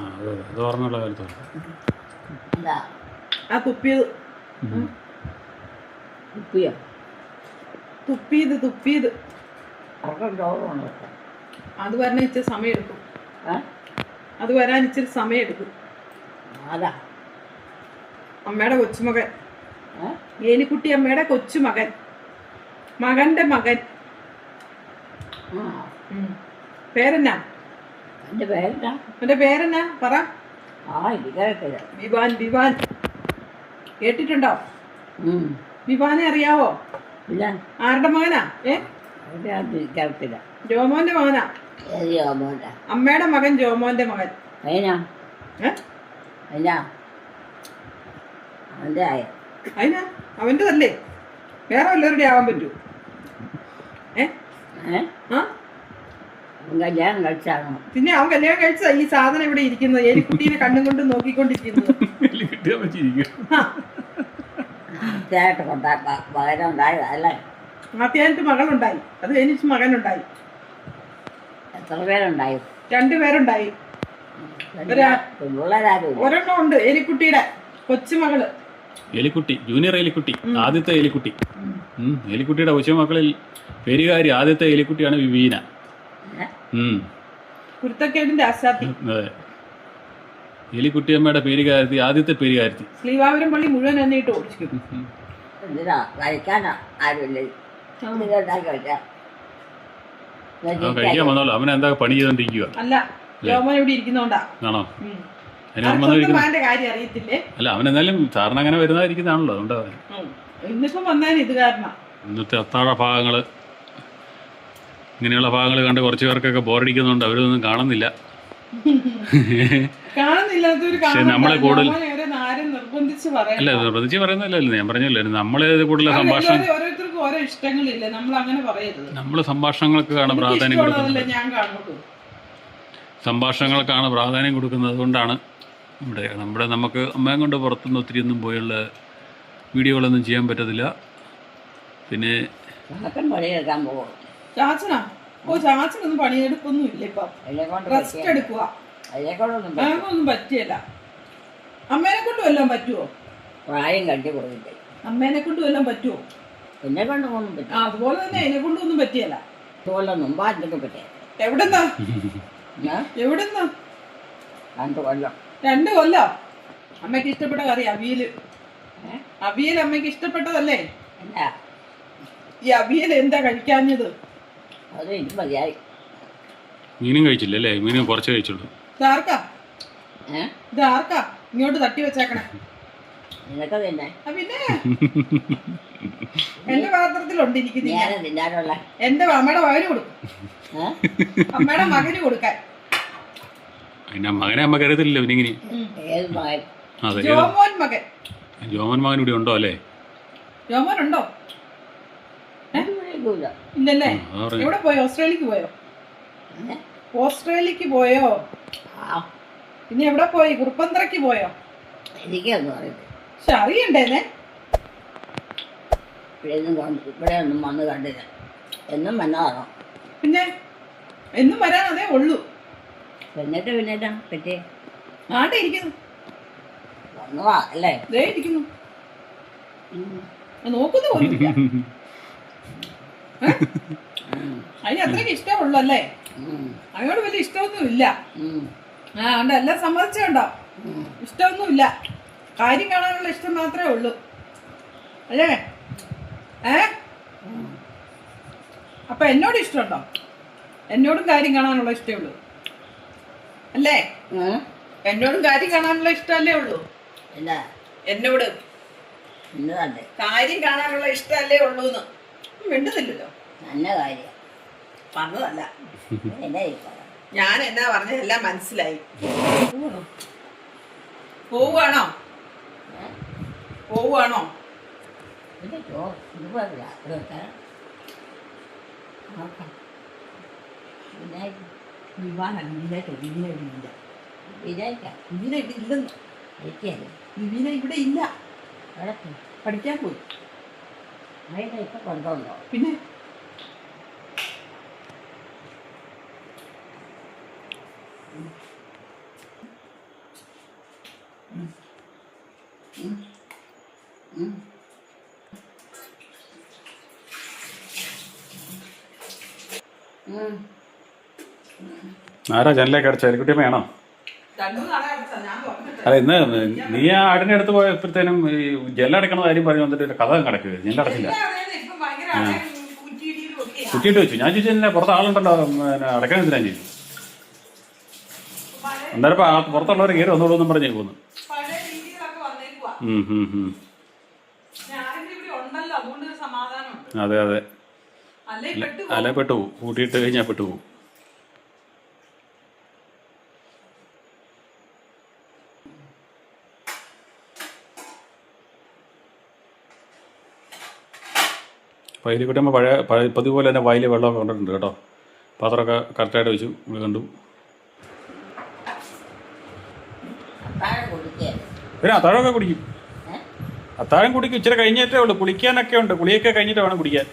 അത് ഓർമ്മയുള്ള കാലത്താണ്. എന്താ ആ തുപ്പിയത് ഉപ്പിയോ? തുപ്പിയത് ഉറക്കം ചോറുണ്ടോ? അത് വരാൻ ഇച്ചിരി സമയം എടുക്കും. ഏ? അത് വരാൻ ഇച്ചിരി സമയം എടുക്കും. ആരാ? അമ്മയുടെ കൊച്ചുമകൻ. ഏ? ഏലിക്കുട്ടി അമ്മയുടെ കൊച്ചുമകൻ, മകന്റെ മകൻ. ആ, പേരെന്നാ? എൻ്റെ പേരെന്താ? എന്റെ പേരെന്നാ പറ? ആ എനിക്കറിയത്തില്ല. വിവാൻ. കേട്ടിട്ടുണ്ടോ? വിവാനെ അറിയാവോ? ഇല്ല. ആരുടെ മകനാ? എനിക്കറിയത്തില്ല. ജോമോന്റെ മകനാ. ഏത് ജോമോൻ്റെ? അമ്മയുടെ മകൻ ജോമോന്റെ മകൻ. അതിനാ? ഏ? അതിനാ? അവൻ്റെ ആയ? അതിനാ അവൻ്റെതല്ലേ, വേറെ വല്ലവരുടെ ആവാൻ പറ്റൂ? ഏ? ആ കല്യാണം കഴിച്ചാണോ? പിന്നെ അവൻ കല്യാണം കഴിച്ചതാ ഈ സാധനം ഇവിടെ ഇരിക്കുന്നത്, എലിക്കുട്ടീനെ കണ്ണും കൊണ്ട് നോക്കിക്കൊണ്ടിരിക്കുന്നത്. തീർച്ചയായിട്ടും മകനുണ്ടായതല്ലേ? ആദ്യമായിട്ട് മകളുണ്ടായി, അത് കഴിഞ്ഞിട്ട് മകനുണ്ടായി. എത്ര പേരുണ്ടായി? 2 പേരുണ്ടായി. പിള്ളേരാരും ഒരെണ്ണം ഉണ്ട്, എലിക്കുട്ടിയുടെ കൊച്ചുമകള്. എലിക്കുട്ടി, ജൂനിയർ എലിക്കുട്ടി, ആദ്യത്തെ എലിക്കുട്ടി. എലിക്കുട്ടിയുടെ കൊച്ചുമക്കളിൽ പേരുകാരി ആദ്യത്തെ എലിക്കുട്ടിയാണ് വിവീന. കുരുത്തക്കേടിന്റെ അസാധ്യം. അതെ, എലിക്കുട്ടിയമ്മയുടെ പേരുകാരത്തി, ആദ്യത്തെ പേരുകാരത്തി. ശ്രീവാപുരം പള്ളി മുഴുവൻ എന്നിട്ട് ഓടിച്ചു. എന്തിനാ കഴിക്കാനാ? ആരുമില്ലേ? അവൻ കഴിക്കാൻ വന്നോളൂ. അവൻ എന്താ പണി ചെയ്തോണ്ടിരിക്കുക? അല്ല, ജോമോൻ ഇവിടെ ഇരിക്കുന്നോണ്ടാ. ആണോ? അതിന്റെ കാര്യം അറിയത്തില്ലേ? അല്ല, അവൻ എന്നാലും സാറിന് അങ്ങനെ വരുന്നതായിരിക്കുന്നതാണല്ലോ, അതുകൊണ്ടാ. ഇന്നിപ്പം വന്നതിന് ഇത് കാരണം. ഇന്നത്തെ അത്താഴ ഭാഗങ്ങൾ, ഇങ്ങനെയുള്ള ഭാഗങ്ങൾ കണ്ട് കുറച്ച് പേർക്കൊക്കെ ബോറടിക്കുന്നുണ്ട്. അവരൊന്നും കാണുന്നില്ല. കാണുന്നില്ലാത്തൊരു നമ്മളെ കൂടുതൽ നിർബന്ധിച്ച് പറയാം. അല്ല, നിർബന്ധിച്ച് പറയുന്നില്ലല്ലോ, ഞാൻ പറഞ്ഞല്ലോ. നമ്മളെ കൂടുതൽ സംഭാഷണം, ഓരോരുത്തർക്കും ഓരോ ഇഷ്ടങ്ങളില്ലേ, നമ്മൾ അങ്ങനെ പറയരുത്. നമ്മൾ സംഭാഷണങ്ങൾക്കാണ് പ്രാധാന്യം കൊടുക്കുന്നത്. ഞാൻ കാണുള്ളൂ. സംഭാഷണങ്ങൾക്കാണ് പ്രാധാന്യം കൊടുക്കുന്നത്. അതുകൊണ്ടാണ് നമുക്ക് അമ്മയും കൊണ്ട് പുറത്തുനിന്ന് ഒത്തിരി ഒന്നും പോയുള്ള വീഡിയോകളൊന്നും ചെയ്യാൻ പറ്റത്തില്ല. പിന്നെ പണിയെടുക്കാൻ പോകും. ചാച്ചനാ? ചാച്ചനൊന്നും പണിയെടുപ്പൊന്നും ഇല്ല ഇപ്പം, റെസ്റ്റ് എടുക്കുക. അതിനെക്കൊണ്ടൊന്നും പറ്റിയല്ല. അമ്മേനെ കൊണ്ട് വല്ലതും പറ്റുമോ? പ്രായം കണ്ടി പോയില്ലേ? അമ്മേനെ കൊണ്ട് വല്ലതും പറ്റുമോ? എന്നെ കൊണ്ടൊന്നും പറ്റും. അതുപോലെ തന്നെ അതിനെ കൊണ്ടൊന്നും പറ്റിയല്ല. അതുപോലെ മുമ്പാറ്റൊക്കെ പറ്റിയ. എവിടെന്നാ? 2 കൊല്ലം. 2 കൊല്ലം? അമ്മയ്ക്ക് ഇഷ്ടപ്പെട്ട കറി അവിയല്. അവിയൽ അമ്മയ്ക്ക് ഇഷ്ടപ്പെട്ടതല്ലേ? അല്ല, ഈ അവിയൽ എന്താ കഴിക്കാഞ്ഞത്? അത് എനിക്ക് മതിയായി. മീനും കഴിച്ചില്ല അല്ലേ? മീനും കുറച്ച് കഴിച്ചുള്ളൂ. ഇതാർക്കാ? ഇതാർക്കാ ഇങ്ങോട്ട് തട്ടി വെച്ചേക്കണേ? നിനക്ക് തന്നെ. പിന്നെ എന്റെ പാത്രത്തിലുണ്ട് ഇരിക്കുന്ന. തിന്നാനുള്ള എന്റെ അമ്മയുടെ മകന് കൊടുക്കും. അമ്മയുടെ മകന് കൊടുക്കാൻ. പിന്നെ മകനെ അമ്മ കരുതില്ലല്ലോ ഇവനിങ്ങനെ. ഏത് മകൻ? അതെ, ജോമോൻ മകൻ. ജോമോൻ മകൻ ഇവിടെ ഉണ്ടോ അല്ലേ? ജോമോൻ ഉണ്ടോ? ഇല്ലല്ലേ? എവിടെ പോയോ? ഓസ്ട്രേലിയക്ക് പോയോ? ഓസ്ട്രേലിയക്ക് പോയോ? ആ പിന്നെ എവിടെ പോയി? കുറുപ്പന്തറയ്ക്ക് പോയോ? എനിക്കൊന്നും അറിയില്ല. പക്ഷെ അറിയണ്ടേന്നെ. ഇവിടെ ഒന്നും വന്ന് കണ്ടില്ല. എന്നും വന്നതാണോ? പിന്നെ എന്നും വരാൻ അതേ ഉള്ളൂ. പിന്നിട്ടാ പറ്റിയേ ആണ്ടെ ഇരിക്കുന്നു. വന്നതാ അല്ലേ? ദേ ഇരിക്കുന്നു. നോക്കുന്നു പോലുമില്ല. അതിന് അത്രയ്ക്ക് ഇഷ്ടമുള്ളൂ അല്ലേ? അതിനോട് വലിയ ഇഷ്ടമൊന്നും ഇല്ല. ആ ഉണ്ട്, എല്ലാം സമ്മതിച്ചുണ്ടോ? ഇഷ്ടമൊന്നുമില്ല, കാര്യം കാണാനുള്ള ഇഷ്ടം മാത്രമേ ഉള്ളൂ അല്ലേ? അപ്പൊ എന്നോട് ഇഷ്ടമുണ്ടോ? എന്നോടും കാര്യം കാണാനുള്ള ഇഷ്ടമേ ഉള്ളൂ അല്ലേ? എന്നോടും കാര്യം കാണാനുള്ള ഇഷ്ടമല്ലേ ഉള്ളൂ? എന്താ എന്നോട് എന്നതല്ലേ? കാര്യം കാണാനുള്ള ഇഷ്ടമല്ലേ ഉള്ളൂന്ന് മിണ്ടുന്നില്ലല്ലോ. നല്ല കാര്യം പറഞ്ഞതല്ല. എന്നാ ഞാൻ എന്നാ പറഞ്ഞതെല്ലാം മനസ്സിലായി. പോവുകയാണോ? പോവുകയാണോ? ഇവിടെ ഇല്ല, പഠിക്കാൻ പോയി. ഇപ്പൊ കൊണ്ടുവന്നോ? പിന്നെ ആരാ ജനലേക്ക് അടച്ച എലിക്കുട്ടിയമ്മയാണോ? അല്ല, ഇന്ന് നീ ആ ആടിനെ അടുത്ത് പോയപ്പോഴത്തേനും ഈ ജെല്ലടക്കണ കാര്യം പറഞ്ഞു വന്നിട്ട് ഒരു കഥ കിടക്കുക. ഞാൻ അടച്ചില്ല, കുറ്റിയിട്ട് വെച്ചു. ഞാൻ ചോദിച്ചു പുറത്ത് ആളുണ്ടല്ലോ, അടക്കാൻ എന്തിനാ ചോദിച്ചു. അന്നേരം പുറത്തുള്ളവർ കയറി വന്നോളൂ എന്നും പറഞ്ഞേ പോന്നു. അതെ അതെ, അല്ലെ പെട്ടുപോകും. കൂട്ടിയിട്ട് കഴിഞ്ഞാൽ പെട്ടുപോകും. വയലിൽ കിട്ടുമ്പോൾ പഴയ പതിവ് പോലെ തന്നെ വയലിൽ വെള്ളമൊക്കെ കൊണ്ടിട്ടുണ്ട് കേട്ടോ. പാത്രമൊക്കെ കറക്റ്റായിട്ട് വെച്ചു, കണ്ടു. പിന്നെ അത്താഴമൊക്കെ കുടിക്കും. അത്താഴം കുടിക്കും, ഇച്ചിരി കഴിഞ്ഞിട്ടേ ഉള്ളൂ. കുളിക്കാനൊക്കെ ഉണ്ട്, കുളിയൊക്കെ കഴിഞ്ഞിട്ട് വേണം കുടിക്കാൻ.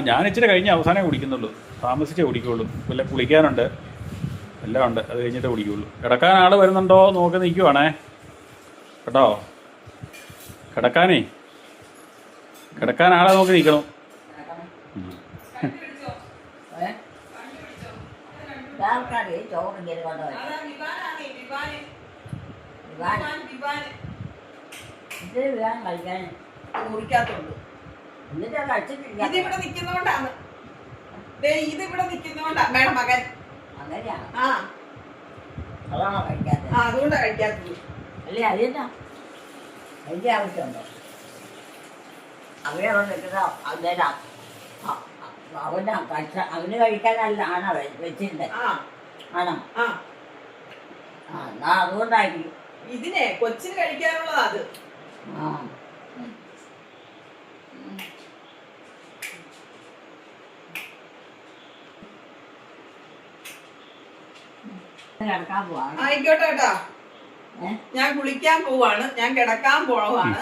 ഞാൻ ഇച്ചിരി കഴിഞ്ഞ് അവസാനമേ കുടിക്കുന്നുള്ളൂ, താമസിച്ചേ കുടിക്കുള്ളൂ. വല്ല കുളിക്കാനുണ്ട്, എല്ലാം ഉണ്ട്, അത് കഴിഞ്ഞിട്ടേ കുടിക്കുള്ളൂ. കിടക്കാൻ ആൾ വരുന്നുണ്ടോ നോക്കി നിൽക്കുവാണേ കേട്ടോ. കിടക്കാൻ ആളെ നോക്കി നിൽക്കണം. മുറിക്കാത്തുള്ളൂ. ഇതിവിടെ നിൽക്കുന്നോണ്ടാണ്, ഇതിവിടെ നിൽക്കുന്നോണ്ടാ മേഡം മകൻ. അതുകൊണ്ടാ കഴിക്കാത്തത്. അല്ലേ? അതെന്താ അതിൻ്റെ ആവശ്യമുണ്ടോ? അവിടെ നിൽക്കുന്ന അന്നേരം അവന് കഴിക്കാനല്ല ആണോ വെച്ചിട്ടുണ്ട്? ആണോ? എന്നാ അതുകൊണ്ടായിരിക്കും. ഇതിനെ കൊച്ചിന് കഴിക്കാനുള്ളതാ അത്. കിടക്കാൻ പോവാണ്. ആയിക്കോട്ടെ കേട്ടോ, ഞാൻ കുളിക്കാൻ പോവാണ്, ഞാൻ കിടക്കാൻ പോവാണ്,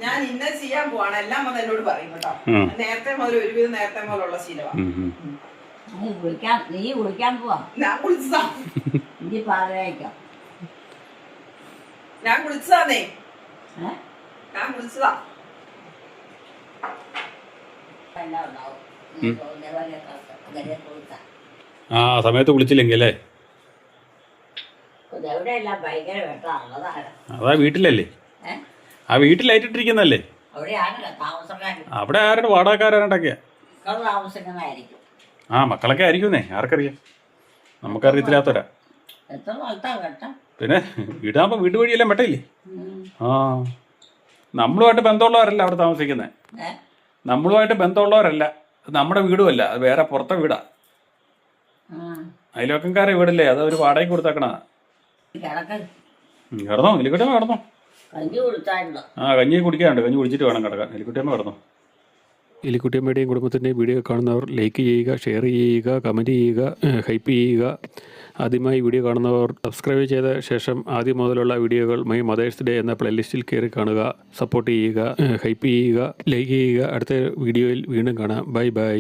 ഞാൻ ഇന്ന ചെയ്യാൻ പോവാണ്, എല്ലാം വന്ന് എന്നോട് പറയും കേട്ടോ. നേരത്തെ മുതൽ ഒരുവിധം നേരത്തെ മുതലുള്ള ശീലമാണ്. നീ കുളിക്കാൻ പോവാ? ഞാൻ കുളിച്ചതാ. ഇനി പാചകം ഞാൻ കുളിച്ചതാന്നേ, ഞാൻ കുളിച്ചതാ. ആ സമയത്ത് കുളിച്ചില്ലെങ്കിൽ അല്ലേ? അതാ വീട്ടിലല്ലേ, ആ വീട്ടിൽ ലൈറ്റിട്ടിരിക്കുന്നല്ലേ. അവിടെ ആരുടെ വാടകക്കാരാണ്ടൊക്കെയാ. മക്കളൊക്കെ ആയിരിക്കുന്നേ, ആർക്കറിയാം, നമുക്കറിയത്തില്ലാത്തവരാ. പിന്നെ വീടാകുമ്പോ വീട് വഴിയെല്ലാം വെട്ടയില്ലേ. നമ്മളുമായിട്ട് ബന്ധമുള്ളവരല്ല അവിടെ താമസിക്കുന്നത്, നമ്മളുമായിട്ട് ബന്ധമുള്ളവരല്ല. നമ്മുടെ വീടുമല്ല, അത് വേറെ പുറത്തെ വീടാ. അയൽവക്കംകാരെ വീടല്ലേ, അത് ഒരു വാടകയ്ക്ക് കൊടുത്തേക്കണ. കിടന്നോ എലിക്കുട്ടിയമ്മ? കിടന്നോ? കഞ്ഞി കുടിക്കാനുണ്ട്, കഞ്ഞി കുടിച്ചിട്ട് വേണം കിടക്കാൻ. എലിക്കുട്ടിയമ്മ കിടന്നോ? എലിക്കുട്ടിയമ്മയുടെയും കുടുംബത്തിൻ്റെയും വീഡിയോ കാണുന്നവർ ലൈക്ക് ചെയ്യുക, ഷെയർ ചെയ്യുക, കമൻറ്റ് ചെയ്യുക, ഹൈപ്പ് ചെയ്യുക. ആദ്യമായി വീഡിയോ കാണുന്നവർ സബ്സ്ക്രൈബ് ചെയ്ത ശേഷം ആദ്യം മുതലുള്ള വീഡിയോകൾ മൈ മദേഴ്സ് ഡേ എന്ന പ്ലേലിസ്റ്റിൽ കയറി കാണുക. സപ്പോർട്ട് ചെയ്യുക, ഹൈപ്പ് ചെയ്യുക, ലൈക്ക് ചെയ്യുക. അടുത്ത വീഡിയോയിൽ വീണ്ടും കാണാം. Bye bye.